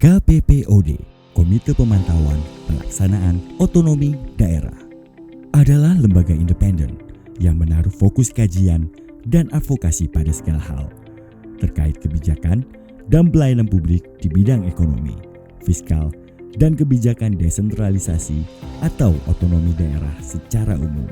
KPPOD, Komite Pemantauan Pelaksanaan Otonomi Daerah, adalah lembaga independen yang menaruh fokus kajian dan advokasi pada segala hal terkait kebijakan dan pelayanan publik di bidang ekonomi, fiskal, dan kebijakan desentralisasi atau otonomi daerah secara umum.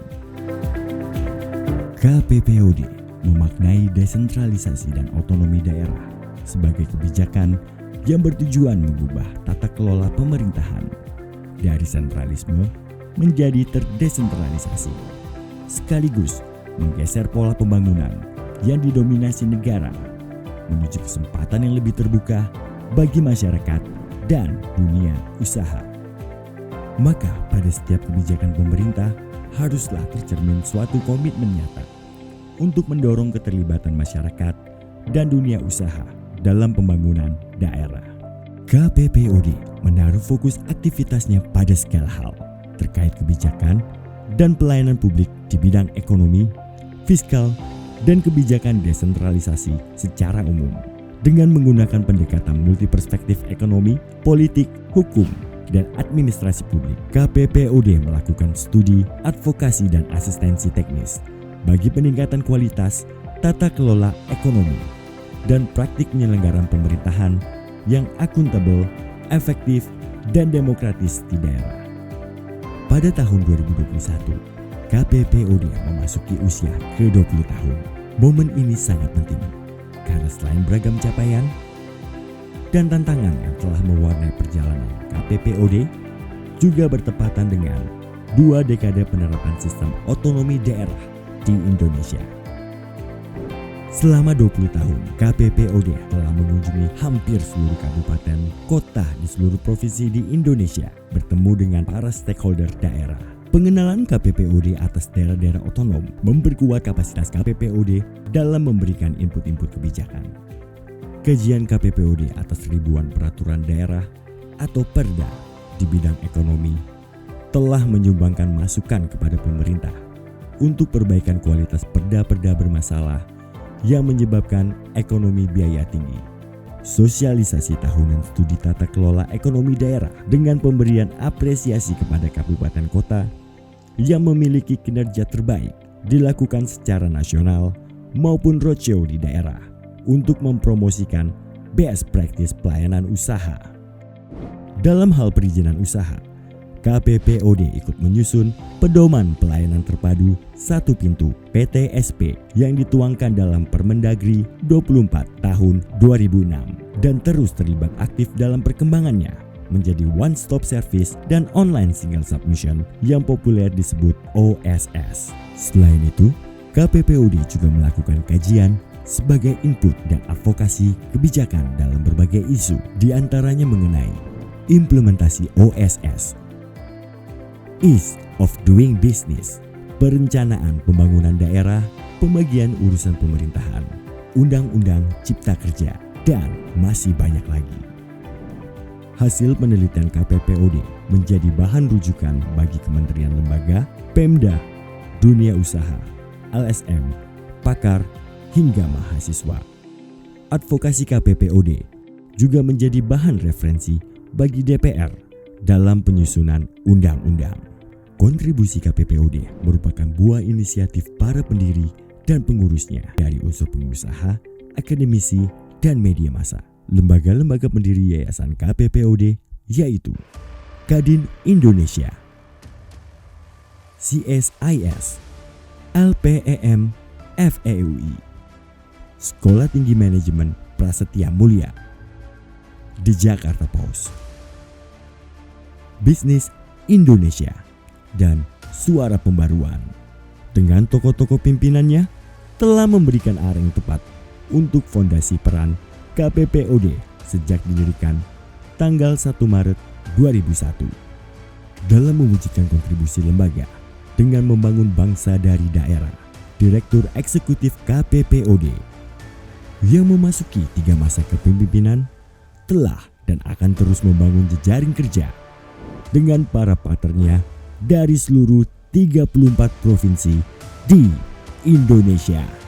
KPPOD memaknai desentralisasi dan otonomi daerah sebagai kebijakan yang bertujuan mengubah tata kelola pemerintahan dari sentralisme menjadi terdesentralisasi, sekaligus menggeser pola pembangunan yang didominasi negara menuju kesempatan yang lebih terbuka bagi masyarakat dan dunia usaha. Maka pada setiap kebijakan pemerintah haruslah tercermin suatu komitmen nyata untuk mendorong keterlibatan masyarakat dan dunia usaha dalam pembangunan daerah. KPPOD menaruh fokus aktivitasnya pada segala hal terkait kebijakan dan pelayanan publik di bidang ekonomi, fiskal, dan kebijakan desentralisasi secara umum dengan menggunakan pendekatan multiperspektif ekonomi, politik, hukum, dan administrasi publik. KPPOD melakukan studi, advokasi, dan asistensi teknis bagi peningkatan kualitas tata kelola ekonomi dan praktik penyelenggaraan pemerintahan yang akuntabel, efektif, dan demokratis di daerah. Pada tahun 2021, KPPOD memasuki usia ke-20 tahun. Momen ini sangat penting karena selain beragam capaian dan tantangan yang telah mewarnai perjalanan KPPOD, juga bertepatan dengan 2 dekade penerapan sistem otonomi daerah di Indonesia. Selama 20 tahun, KPPOD telah mengunjungi hampir seluruh kabupaten, kota di seluruh provinsi di Indonesia, bertemu dengan para stakeholder daerah. Pengenalan KPPOD atas daerah-daerah otonom memperkuat kapasitas KPPOD dalam memberikan input-input kebijakan. Kajian KPPOD atas ribuan peraturan daerah atau perda di bidang ekonomi telah menyumbangkan masukan kepada pemerintah untuk perbaikan kualitas perda-perda bermasalah yang menyebabkan ekonomi biaya tinggi. Sosialisasi tahunan studi tata kelola ekonomi daerah dengan pemberian apresiasi kepada kabupaten kota yang memiliki kinerja terbaik dilakukan secara nasional maupun roadshow di daerah untuk mempromosikan best practice pelayanan usaha. Dalam hal perizinan usaha, KPPOD ikut menyusun pedoman pelayanan terpadu satu pintu PTSP yang dituangkan dalam Permendagri 24 tahun 2006 dan terus terlibat aktif dalam perkembangannya menjadi one stop service dan online single submission yang populer disebut OSS. Selain itu, KPPOD juga melakukan kajian sebagai input dan advokasi kebijakan dalam berbagai isu, diantaranya mengenai implementasi OSS, Ease of Doing Business, perencanaan pembangunan daerah, pembagian urusan pemerintahan, Undang-Undang Cipta Kerja, dan masih banyak lagi. Hasil penelitian KPPOD menjadi bahan rujukan bagi kementerian lembaga, Pemda, dunia usaha, LSM, pakar, hingga mahasiswa. Advokasi KPPOD juga menjadi bahan referensi bagi DPR dalam penyusunan undang-undang. Kontribusi KPPOD merupakan buah inisiatif para pendiri dan pengurusnya dari unsur pengusaha, akademisi, dan media massa. Lembaga-lembaga pendiri Yayasan KPPOD yaitu Kadin Indonesia, CSIS, LPEM, FEUI, Sekolah Tinggi Manajemen Prasetya Mulia, The Jakarta Post, Bisnis Indonesia, dan Suara Pembaruan. Dengan tokoh-tokoh pimpinannya telah memberikan arah yang tepat untuk fondasi peran KPPOD sejak didirikan tanggal 1 Maret 2001 dalam mewujudkan kontribusi lembaga dengan membangun bangsa dari daerah. Direktur Eksekutif KPPOD yang memasuki 3 masa kepemimpinan telah dan akan terus membangun jejaring kerja dengan para partnernya dari seluruh 34 provinsi di Indonesia.